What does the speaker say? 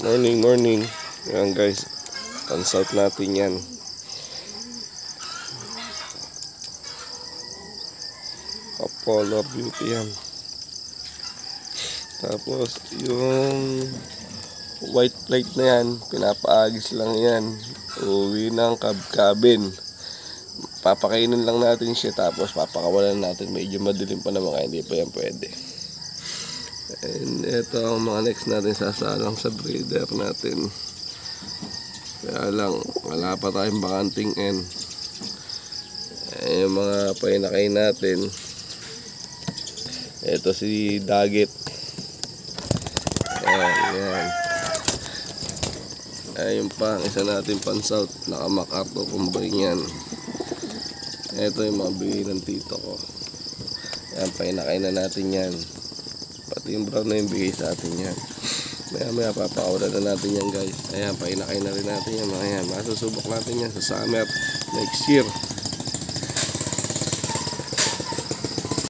Morning. Ayan guys, pansalt natin yan. Apollo Beauty yan. Tapos yung white plate na yan, pinapaagis lang yan. Uwi ng kabkabin. Papakainin lang natin siya, tapos papakawalan natin. Medyo madilim pa naman kaya hindi pa yan pwede. And ito ang mga next natin sasalang sa breeder natin. Kaya lang, wala pa tayong bakanting end. Yung mga painakay natin. Ito si Dagit. Ayan. Ayun pa, isa natin pan-south. Naka-MacArthur combine yan. Ito yung mga bigay ng tito ko. Ayan, painakay na natin yan. Pati yung brown na yung bigay sa atin yan. Maya papakawalan na natin yan guys. Ayan, painakay na rin natin yan. Ayan, masusubok natin yan sa summer next year.